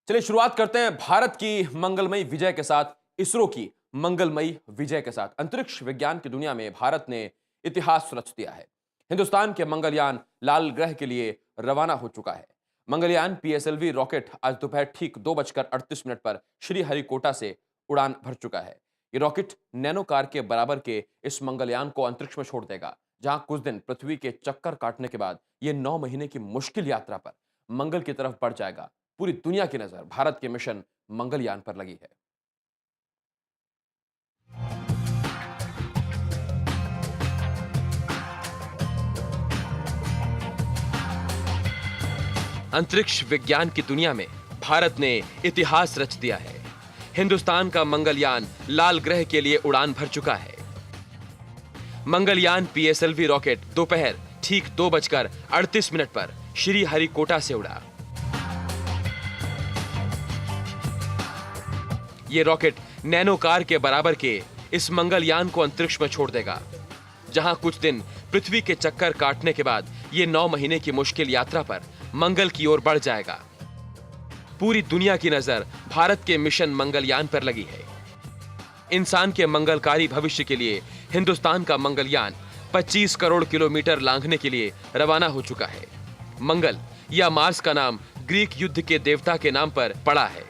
चलिए शुरुआत करते हैं भारत की मंगलमयी विजय के साथ। इसरो की मंगलमयी विजय के साथ अंतरिक्ष विज्ञान की दुनिया में भारत ने इतिहास रच दिया है। हिंदुस्तान के मंगलयान लाल ग्रह के लिए रवाना हो चुका है। मंगलयान पीएसएलवी रॉकेट आज दोपहर ठीक 2:38 पर श्रीहरिकोटा से उड़ान भर चुका है। ये रॉकेट नैनो कार के बराबर के इस मंगलयान को अंतरिक्ष में छोड़ देगा, जहां कुछ दिन पृथ्वी के चक्कर काटने के बाद ये 9 महीने की मुश्किल यात्रा पर मंगल की तरफ बढ़ जाएगा। पूरी दुनिया की नजर भारत के मिशन मंगलयान पर लगी है। अंतरिक्ष विज्ञान की दुनिया में भारत ने इतिहास रच दिया है। हिंदुस्तान का मंगलयान लाल ग्रह के लिए उड़ान भर चुका है। मंगलयान पीएसएलवी रॉकेट दोपहर ठीक 2:38 पर श्रीहरिकोटा से उड़ा। ये रॉकेट नैनो कार के बराबर के इस मंगलयान को अंतरिक्ष में छोड़ देगा, जहां कुछ दिन पृथ्वी के चक्कर काटने के बाद ये 9 महीने की मुश्किल यात्रा पर मंगल की ओर बढ़ जाएगा। पूरी दुनिया की नजर भारत के मिशन मंगलयान पर लगी है। इंसान के मंगलकारी भविष्य के लिए हिंदुस्तान का मंगलयान 25 करोड़ किलोमीटर लांघने के लिए रवाना हो चुका है। मंगल या मार्स का नाम ग्रीक युद्ध के देवता के नाम पर पड़ा है।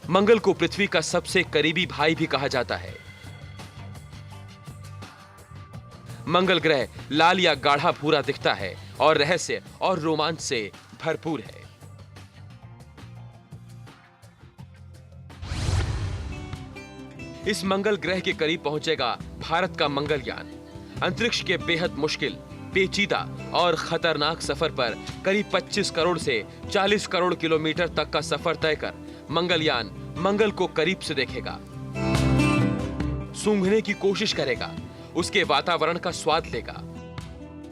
मंगल को पृथ्वी का सबसे करीबी भाई भी कहा जाता है। मंगल ग्रह लाल या गाढ़ा भूरा दिखता है और रहस्य और रोमांच से भरपूर है। इस मंगल ग्रह के करीब पहुंचेगा भारत का मंगलयान। अंतरिक्ष के बेहद मुश्किल, पेचीदा और खतरनाक सफर पर करीब 25 करोड़ से 40 करोड़ किलोमीटर तक का सफर तय कर मंगलयान मंगल को करीब से देखेगा, सूंघने की कोशिश करेगा, उसके वातावरण का स्वाद लेगा।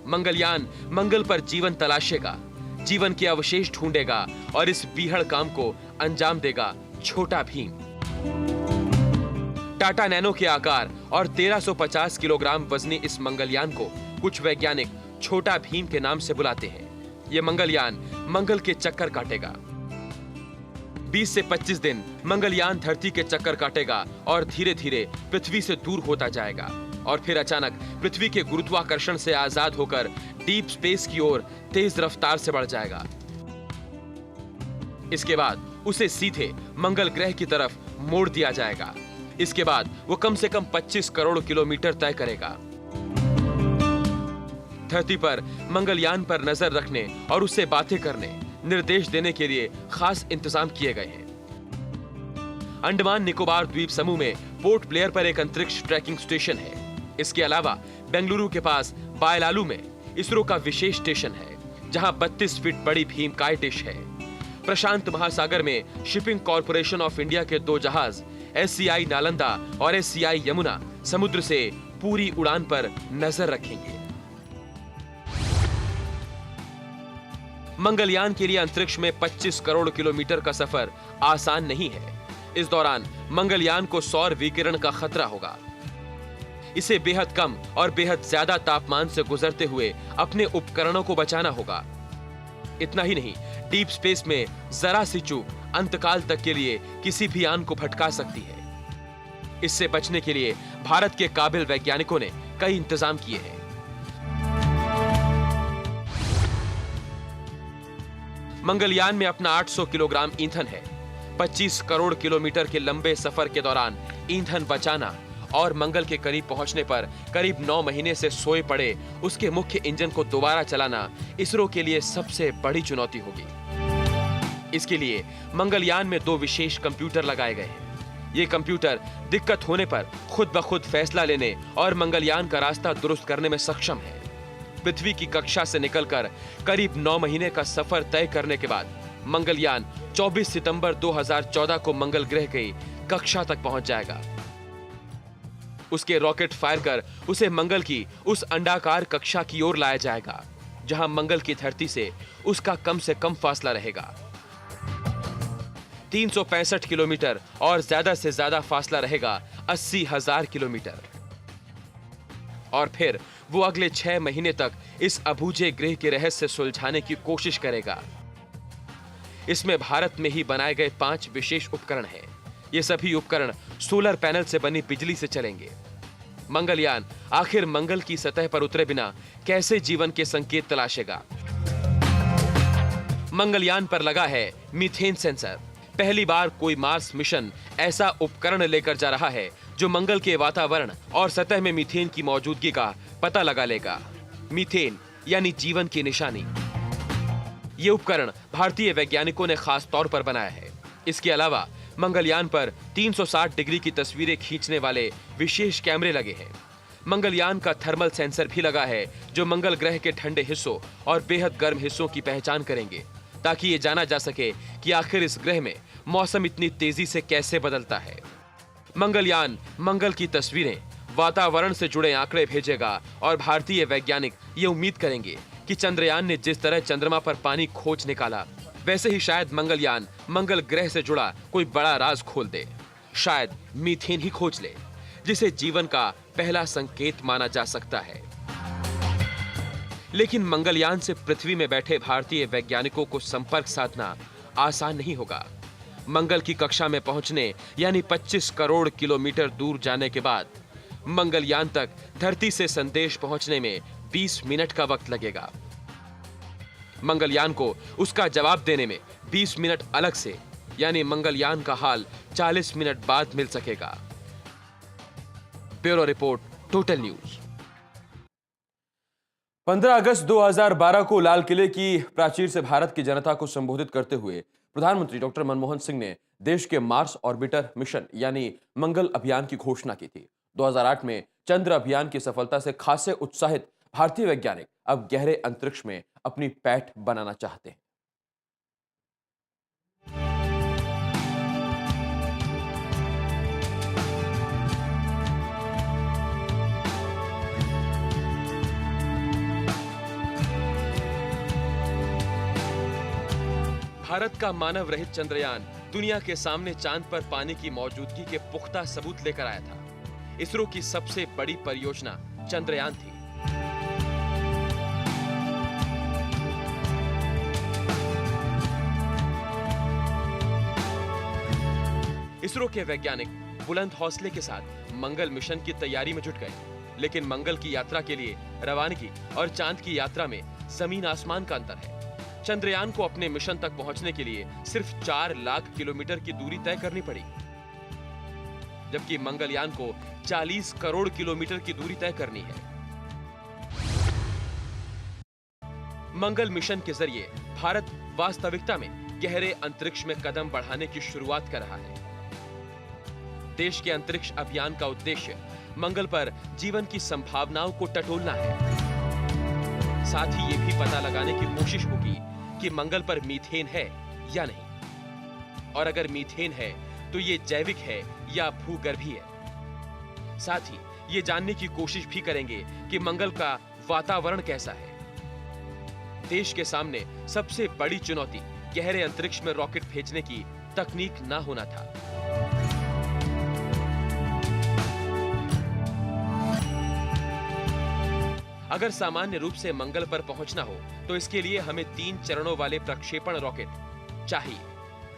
मंगलयान मंगल पर जीवन तलाशेगा, जीवन के अवशेष ढूंढेगा और इस बीहड़ काम को अंजाम देगा छोटा भीम। टाटा नैनो के आकार और 1350 किलोग्राम वजनी इस मंगलयान को कुछ वैज्ञानिक छोटा भीम के नाम से बुलाते हैं। यह मंगलयान मंगल के चक्कर काटेगा। 20 से 25 दिन मंगलयान धरती के चक्कर काटेगा और धीरे धीरे पृथ्वी से दूर होता जाएगा और फिर अचानक पृथ्वी के गुरुत्वाकर्षण से आजाद होकर डीप स्पेस की ओर तेज रफ्तार से बढ़ जाएगा। इसके बाद उसे सीधे मंगल ग्रह की तरफ मोड़ दिया जाएगा। इसके बाद वो कम से कम 25 करोड़ किलोमीटर तय करेगा। धरती पर मंगलयान पर नजर रखने और उससे बातें करने, निर्देश देने के लिए खास इंतजाम किए गए हैं। अंडमान निकोबार द्वीप समूह में पोर्ट ब्लेयर पर एक अंतरिक्ष ट्रैकिंग स्टेशन है। इसके अलावा बेंगलुरु के पास बायलालू में इसरो का विशेष स्टेशन है, जहां 32 फीट बड़ी भीमकाय डिश है। प्रशांत महासागर में शिपिंग कॉरपोरेशन ऑफ इंडिया के 2 जहाज एससीआई नालंदा और एससीआई यमुना समुद्र से पूरी उड़ान पर नजर रखेंगे। मंगलयान के लिए अंतरिक्ष में 25 करोड़ किलोमीटर का सफर आसान नहीं है। इस दौरान मंगलयान को सौर विकिरण का खतरा होगा। इसे बेहद कम और बेहद ज्यादा तापमान से गुजरते हुए अपने उपकरणों को बचाना होगा। इतना ही नहीं, डीप स्पेस में जरा सी चूक अंतकाल तक के लिए किसी भी यान को भटका सकती है। इससे बचने के लिए भारत के काबिल वैज्ञानिकों ने कई इंतजाम किए हैं। मंगलयान में अपना 800 किलोग्राम ईंधन है। 25 करोड़ किलोमीटर के लंबे सफर के दौरान ईंधन बचाना और मंगल के करीब पहुंचने पर करीब 9 महीने से सोए पड़े उसके मुख्य इंजन को दोबारा चलाना इसरो के लिए सबसे बड़ी चुनौती होगी। इसके लिए मंगलयान में 2 विशेष कंप्यूटर लगाए गए हैं। ये कंप्यूटर दिक्कत होने पर खुद ब खुद फैसला लेने और मंगलयान का रास्ता दुरुस्त करने में सक्षम है। पृथ्वी की कक्षा से निकलकर करीब 9 महीने का सफर तय करने के बाद मंगलयान 24 सितंबर 2014 को मंगल ग्रह की कक्षा तक पहुंच जाएगा। उसके रॉकेट फायर कर उसे मंगल की उस अंडाकार कक्षा की ओर लाया जाएगा, जहां मंगल की धरती से उसका कम से कम फासला रहेगा। 365 किलोमीटर और ज्यादा से ज्यादा फासला रहेगा 80,000 किलोमीटर। और फिर वो अगले 6 महीने तक इस अबूझे ग्रह के रहस्य सुलझाने की कोशिश करेगा। इसमें भारत में ही बनाए गए 5 विशेष उपकरण हैं। ये सभी उपकरण सोलर पैनल से बनी बिजली से चलेंगे। मंगलयान आखिर मंगल की सतह पर उतरे बिना कैसे जीवन के संकेत तलाशेगा? मंगलयान पर लगा है मीथेन सेंसर। पहली बार कोई मार्स मिशन ऐसा उपकरण लेकर जा रहा है जो मंगल के वातावरण और सतह में मीथेन की मौजूदगी का पता लगा लेगा। मीथेन यानी जीवन की निशानी। यह उपकरण भारतीय वैज्ञानिकों ने खास तौर पर बनाया है। इसके अलावा मंगलयान पर 360 डिग्री की तस्वीरें खींचने वाले विशेष कैमरे लगे हैं। मंगलयान का थर्मल सेंसर भी लगा है जो मंगल ग्रह के ठंडे हिस्सों और बेहद गर्म हिस्सों की पहचान करेंगे, ताकि ये जाना जा सके कि आखिर इस ग्रह में मौसम इतनी तेजी से कैसे बदलता है। मंगलयान मंगल की तस्वीरें, वातावरण से जुड़े आंकड़े भेजेगा और भारतीय वैज्ञानिक ये उम्मीद करेंगे कि चंद्रयान ने जिस तरह चंद्रमा पर पानी खोज निकाला, वैसे ही शायद मंगलयान मंगल ग्रह से जुड़ा कोई बड़ा राज खोल दे। शायद मीथेन ही खोज ले, जिसे जीवन का पहला संकेत माना जा सकता है। लेकिन मंगलयान से पृथ्वी में बैठे भारतीय वैज्ञानिकों को संपर्क साधना आसान नहीं होगा। मंगल की कक्षा में पहुंचने यानी 25 करोड़ किलोमीटर दूर जाने के बाद मंगलयान तक धरती से संदेश पहुंचने में 20 मिनट का वक्त लगेगा। मंगलयान को उसका जवाब देने में 20 मिनट अलग से, यानी मंगलयान का हाल 40 मिनट बाद मिल सकेगा। Bureau report, total news. 15 अगस्त 2012 को लाल किले की प्राचीर से भारत की जनता को संबोधित करते हुए प्रधानमंत्री डॉक्टर मनमोहन सिंह ने देश के मार्स ऑर्बिटर मिशन यानी मंगल अभियान की घोषणा की थी। 2008 में चंद्र अभियान की सफलता से खासे उत्साहित भारतीय वैज्ञानिक अब गहरे अंतरिक्ष में अपनी पैठ बनाना चाहते हैं। भारत का मानव रहित चंद्रयान दुनिया के सामने चांद पर पानी की मौजूदगी के पुख्ता सबूत लेकर आया था। इसरो की सबसे बड़ी परियोजना चंद्रयान थी। इसरो के वैज्ञानिक बुलंद हौसले के साथ मंगल मिशन की तैयारी में जुट गए, लेकिन मंगल की यात्रा के लिए रवानगी और चांद की यात्रा में जमीन आसमान का अंतर है। चंद्रयान को अपने मिशन तक पहुंचने के लिए सिर्फ 4 लाख किलोमीटर की दूरी तय करनी पड़ी, जबकि मंगलयान को 40 करोड़ किलोमीटर की दूरी तय करनी है। मंगल मिशन के जरिए भारत वास्तविकता में गहरे अंतरिक्ष में कदम बढ़ाने की शुरुआत कर रहा है। देश के अंतरिक्ष अभियान का उद्देश्य मंगल पर जीवन की संभावनाओं को टटोलना है। साथ ही ये भी पता लगाने की कोशिश होगी कि मंगल पर मीथेन है या नहीं, और अगर मीथेन है तो ये जैविक है या भूगर्भीय है। साथ ही ये जानने की कोशिश भी करेंगे कि मंगल का वातावरण कैसा है। देश के सामने सबसे बड़ी चुनौती गहरे अंतरिक्ष में रॉकेट भेजने की तकनीक ना होना था। अगर सामान्य रूप से मंगल पर पहुंचना हो तो इसके लिए हमें 3 चरणों वाले प्रक्षेपण रॉकेट चाहिए,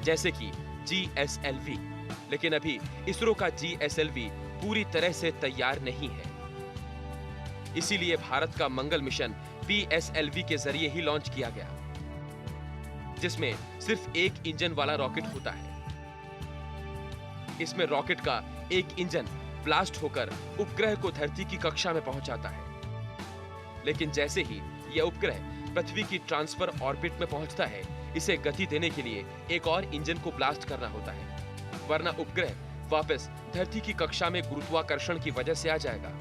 जैसे कि GSLV। लेकिन अभी इसरो का GSLV पूरी तरह से तैयार नहीं है। इसीलिए भारत का मंगल मिशन PSLV के जरिए ही लॉन्च किया गया, जिसमें सिर्फ एक इंजन वाला रॉकेट होता है। इसमें रॉकेट का एक इंजन ब्लास्ट होकर उपग्रह को धरती की कक्षा में पहुंचाता है। लेकिन जैसे ही यह उपग्रह पृथ्वी की ट्रांसफर ऑर्बिट में पहुंचता है, इसे गति देने के लिए एक और इंजन को ब्लास्ट करना होता है, वरना उपग्रह वापस धरती की कक्षा में गुरुत्वाकर्षण की वजह से आ जाएगा।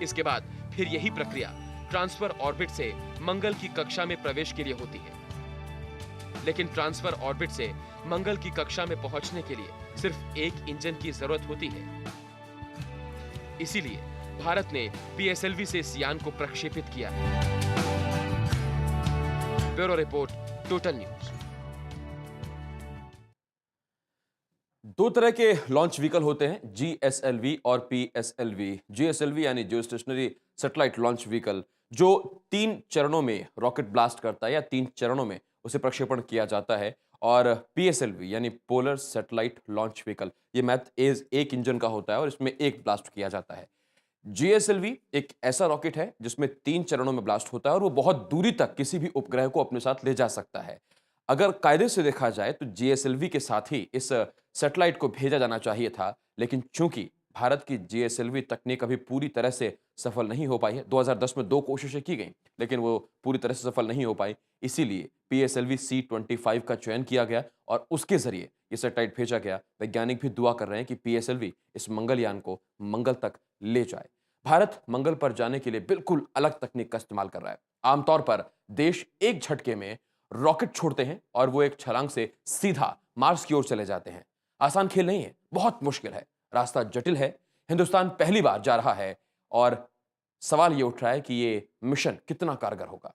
इसके बाद फिर यही प्रक्रिया ट्रांसफर ऑर्बिट से मंगल की कक्षा में प्रवेश के लिए होती है। लेकिन ट्रांसफर ऑर्बिट से मंगल की कक्षा में पहुंचने के लिए सिर्फ एक इंजन की जरूरत होती है। इसीलिए भारत ने PSLV से इस यान को प्रक्षेपित किया है। Bureau report, total news. 2 तरह के लॉन्च व्हीकल होते हैं, GSLV और PSLV। GSLV यानी जियो स्टेशनरी सैटेलाइट लॉन्च व्हीकल, जो 3 चरणों में रॉकेट ब्लास्ट करता है या 3 चरणों में उसे प्रक्षेपण किया जाता है। और पीएसएलवी यानी पोलर सैटेलाइट लॉन्च व्हीकल, ये मैथ एज एक इंजन का होता है और इसमें एक ब्लास्ट किया जाता है। जीएसएलवी एक ऐसा रॉकेट है जिसमें 3 चरणों में ब्लास्ट होता है और वो बहुत दूरी तक किसी भी उपग्रह को अपने साथ ले जा सकता है। अगर कायदे से देखा जाए तो जीएसएलवी के साथ ही इस सैटेलाइट को भेजा जाना चाहिए था, लेकिन चूंकि भारत की जीएसएलवी तकनीक अभी पूरी तरह से सफल नहीं हो पाई है। 2010 में 2 कोशिशें की गईं, लेकिन वो पूरी तरह से सफल नहीं हो पाई। इसीलिए पीएसएलवी C-25 का चयन किया गया और उसके जरिए ये सैटेलाइट भेजा गया। वैज्ञानिक भी दुआ कर रहे हैं कि पीएसएलवी इस मंगलयान को मंगल तक ले जाए। भारत मंगल पर जाने के लिए बिल्कुल अलग तकनीक का इस्तेमाल कर रहा है। आमतौर पर देश एक झटके में रॉकेट छोड़ते हैं और वो एक छलांग से सीधा मार्स की ओर चले जाते हैं। आसान खेल नहीं है, बहुत मुश्किल है, रास्ता जटिल है। हिंदुस्तान पहली बार जा रहा है और सवाल ये उठ रहा है कि ये मिशन कितना कारगर होगा।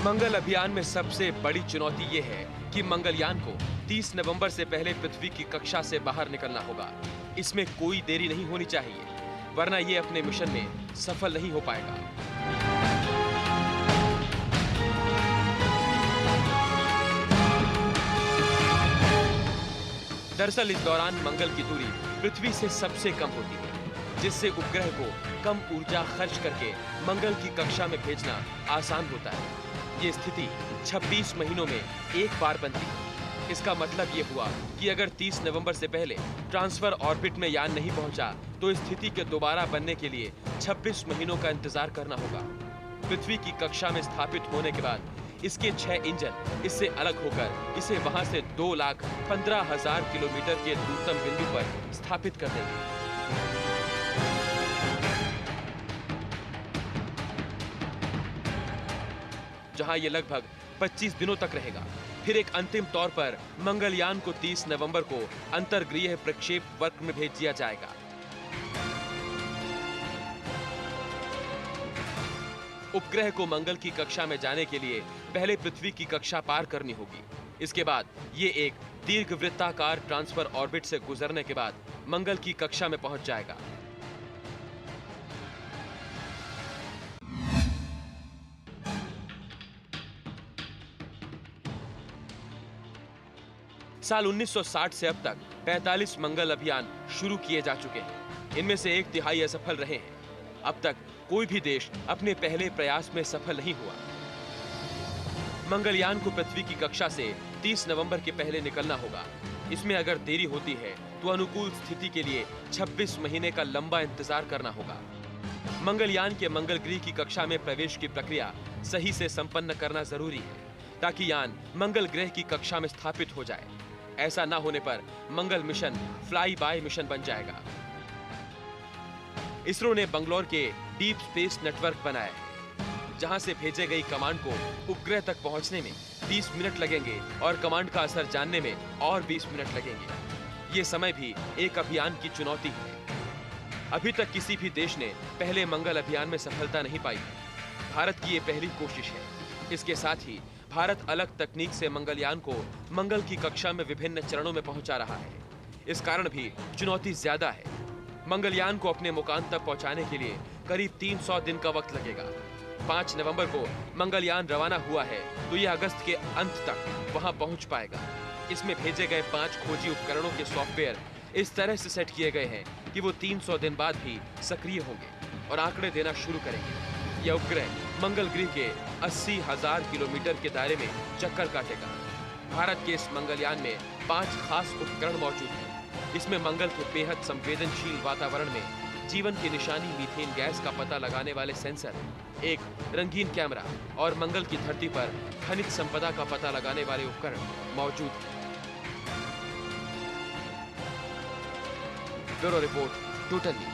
मंगल अभियान में सबसे बड़ी चुनौती ये है कि मंगलयान को 30 नवंबर से पहले पृथ्वी की कक्षा से बाहर निकलना होगा। इसमें कोई देरी नहीं होनी चाहिए, वरना ये अपने मिशन में सफल नहीं हो पाएगा। दरअसल इस दौरान मंगल की दूरी पृथ्वी से सबसे कम होती है, जिससे उपग्रह को कम ऊर्जा खर्च करके मंगल की कक्षा में भेजना आसान होता है। ये स्थिति 26 महीनों में एक बार बनती है। इसका मतलब ये हुआ कि अगर 30 नवंबर से पहले ट्रांसफर ऑर्बिट में यान नहीं पहुंचा, तो इस स्थिति के दोबारा बनने के लिए 26 महीनों का इंतजार करना होगा। पृथ्वी की कक्षा में स्थापित होने के बाद इसके 6 इंजन इससे अलग होकर इसे वहां से 2,15,000 किलोमीटर के दूरतम बिंदु पर स्थापित कर देंगे। जहां ये लगभग 25 दिनों तक रहेगा। फिर एक अंतिम तौर पर मंगलयान को 30 नवंबर को अंतर्ग्रीय प्रक्षेप वर्ग में भेज दिया जाएगा। उपग्रह को मंगल की कक्षा में जाने के लिए पहले पृथ्वी की कक्षा पार करनी होगी। इसके बाद ये एक दीर्घवृत्ताकार ट्रांसफर ऑर्बिट से गुजरने के बाद मंगल की कक्षा में पहुंच जाएगा। साल 1960 से अब तक 45 मंगल अभियान शुरू किए जा चुके हैं। इनमें से 1/3 असफल रहे हैं। अब तक कोई भी देश अपने पहले प्रयास में सफल नहीं हुआ। मंगलयान को पृथ्वी की कक्षा से 30 नवंबर के पहले निकलना होगा। इसमें अगर देरी होती है तो अनुकूल स्थिति के लिए 26 महीने का लंबा इंतजार करना होगा। मंगलयान के मंगल गृह की कक्षा में प्रवेश की प्रक्रिया सही से संपन्न करना जरूरी है, ताकि यान मंगल ग्रह की कक्षा में स्थापित हो जाए। ऐसा ना होने पर मंगल मिशन फ्लाई बाय मिशन बन जाएगा। इसरो ने बंगलौर के डीप स्पेस नेटवर्क बनाया है, जहां से भेजे गई कमांड को उपग्रह तक पहुंचने में 30 मिनट लगेंगे और कमांड का असर जानने में और 20 मिनट लगेंगे। ये समय भी एक अभियान की चुनौती है। अभी तक किसी भी देश ने पहले मंगल अभियान में सफलता नहीं पाई। भारत की ये पहली कोशिश है। इसके साथ ही भारत अलग तकनीक से मंगलयान को मंगल की कक्षा में विभिन्न चरणों में पहुंचा रहा है। इस कारण भी चुनौती ज्यादा है। मंगलयान को अपने मुकाम तक पहुंचाने के लिए करीब 300 दिन का वक्त लगेगा। 5 नवंबर को मंगलयान रवाना हुआ है, तो यह अगस्त के अंत तक वहां पहुंच पाएगा। इसमें भेजे गए 5 खोजी उपकरणों के सॉफ्टवेयर इस तरह से सेट किए गए हैं कि वो 300 दिन बाद भी सक्रिय होंगे और आंकड़े देना शुरू करेंगे। यह उपग्रह मंगल गृह के 80,000 किलोमीटर के दायरे में चक्कर काटेगा। भारत के इस मंगलयान में 5 खास उपकरण मौजूद हैं। इसमें मंगल के बेहद संवेदनशील वातावरण में जीवन की निशानी मीथेन गैस का पता लगाने वाले सेंसर, एक रंगीन कैमरा और मंगल की धरती पर खनिज संपदा का पता लगाने वाले उपकरण मौजूद हैं। Bureau report, total news.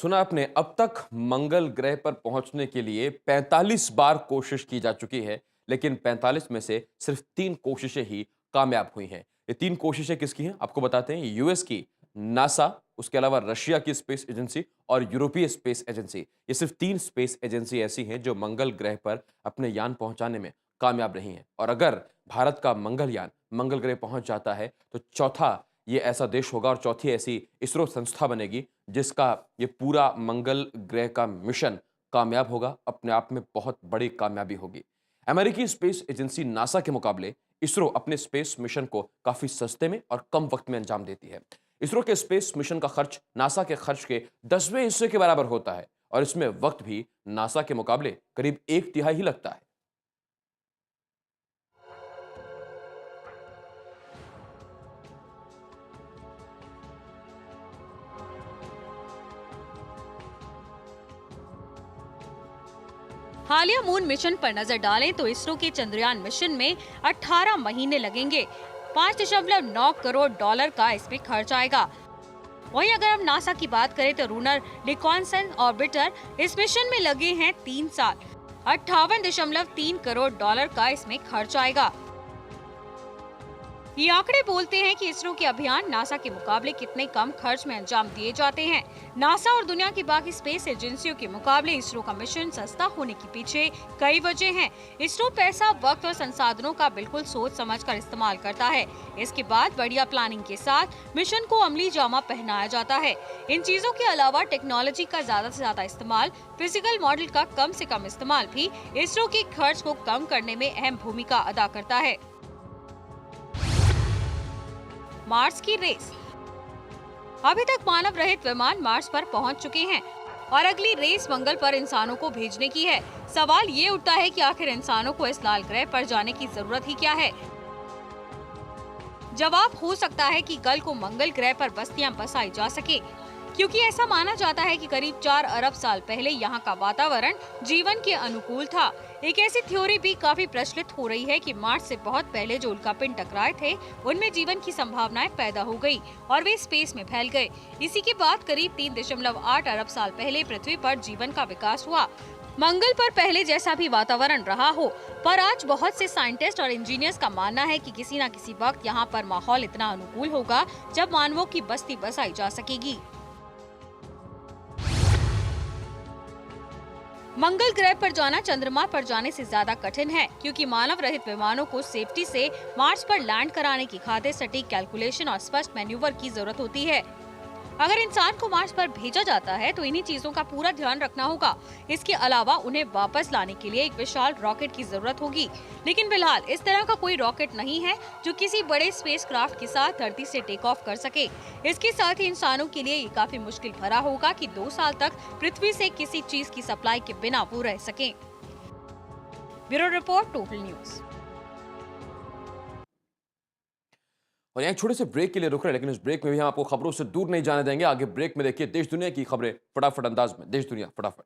सुना आपने, अब तक मंगल ग्रह पर पहुंचने के लिए 45 बार कोशिश की जा चुकी है, लेकिन 45 में से सिर्फ 3 कोशिशें ही कामयाब हुई हैं। ये 3 कोशिशें किसकी हैं आपको बताते हैं। यूएस की नासा, उसके अलावा रशिया की स्पेस एजेंसी और यूरोपीय स्पेस एजेंसी। ये सिर्फ 3 स्पेस एजेंसी ऐसी हैं जो मंगल ग्रह पर अपने यान पहुंचाने में कामयाब रही हैं। और अगर भारत का मंगलयान मंगल ग्रह पहुंच जाता है तो चौथा ये ऐसा देश होगा और चौथी ऐसी इसरो संस्था बनेगी जिसका ये पूरा मंगल ग्रह का मिशन कामयाब होगा। अपने आप में बहुत बड़ी कामयाबी होगी। अमेरिकी स्पेस एजेंसी नासा के मुकाबले इसरो अपने स्पेस मिशन को काफी सस्ते में और कम वक्त में अंजाम देती है। इसरो के स्पेस मिशन का खर्च नासा के खर्च के 10वें हिस्से के बराबर होता है और इसमें वक्त भी नासा के मुकाबले करीब 1/3 ही लगता है। हालिया मून मिशन पर नजर डालें तो इसरो के चंद्रयान मिशन में 18 महीने लगेंगे। 5.9 करोड़ डॉलर का इसमें खर्च आएगा। वहीं अगर हम नासा की बात करें तो लूनर रिकॉन्सेंस ऑर्बिटर इस मिशन में लगे हैं 3 साल। 58.3 करोड़ डॉलर का इसमें खर्च आएगा। ये आंकड़े बोलते हैं कि इसरो के अभियान नासा के मुकाबले कितने कम खर्च में अंजाम दिए जाते हैं। नासा और दुनिया की बाकी स्पेस एजेंसियों के मुकाबले इसरो का मिशन सस्ता होने के पीछे कई वजह हैं। इसरो पैसा, वक्त और संसाधनों का बिल्कुल सोच समझकर इस्तेमाल करता है। इसके बाद बढ़िया प्लानिंग के साथ मिशन को अमली जामा पहनाया जाता है। इन चीजों के अलावा टेक्नोलॉजी का ज्यादा से ज्यादा इस्तेमाल, फिजिकल मॉडल का कम से कम इस्तेमाल भी इसरो के खर्च को कम करने में अहम भूमिका अदा करता है। मार्स की रेस। अभी तक मानव रहित विमान मार्स पर पहुंच चुके हैं और अगली रेस मंगल पर इंसानों को भेजने की है। सवाल ये उठता है कि आखिर इंसानों को इस लाल ग्रह पर जाने की जरूरत ही क्या है? जवाब हो सकता है कि कल को मंगल ग्रह पर बस्तियां बसाई जा सके, क्योंकि ऐसा माना जाता है कि करीब 4 अरब साल पहले यहाँ का वातावरण जीवन के अनुकूल था। एक ऐसी थ्योरी भी काफी प्रचलित हो रही है कि मार्स से बहुत पहले जो उल्कापिंड टकराए थे उनमें जीवन की संभावनाएं पैदा हो गई और वे स्पेस में फैल गए। इसी के बाद करीब 3.8 अरब साल पहले पृथ्वी पर जीवन का विकास हुआ। मंगल पर पहले जैसा भी वातावरण रहा हो, पर आज बहुत से साइंटिस्ट और इंजीनियर्स का मानना है कि किसी न किसी वक्त यहाँ पर माहौल इतना अनुकूल होगा जब मानवों की बस्ती बसाई जा सकेगी। मंगल ग्रह पर जाना चंद्रमा पर जाने से ज्यादा कठिन है, क्योंकि मानव रहित विमानों को सेफ्टी से मार्स पर लैंड कराने की खातिर सटीक कैलकुलेशन और स्पष्ट मैन्यूवर की जरूरत होती है। अगर इंसान को मार्स पर भेजा जाता है तो इन्हीं चीजों का पूरा ध्यान रखना होगा। इसके अलावा उन्हें वापस लाने के लिए एक विशाल रॉकेट की जरूरत होगी, लेकिन फिलहाल इस तरह का कोई रॉकेट नहीं है जो किसी बड़े स्पेसक्राफ्ट के साथ धरती से टेक ऑफ कर सके। इसके साथ ही इंसानों के लिए ये काफी मुश्किल भरा होगा कि 2 साल तक पृथ्वी से किसी चीज की सप्लाई के बिना वो रह सके। Bureau report, total news. और यहाँ एक छोटे से ब्रेक के लिए रुक रहे हैं, लेकिन इस ब्रेक में भी हम आपको खबरों से दूर नहीं जाने देंगे। आगे ब्रेक में देखिए देश दुनिया की खबरें फटाफट अंदाज में। देश दुनिया फटाफट।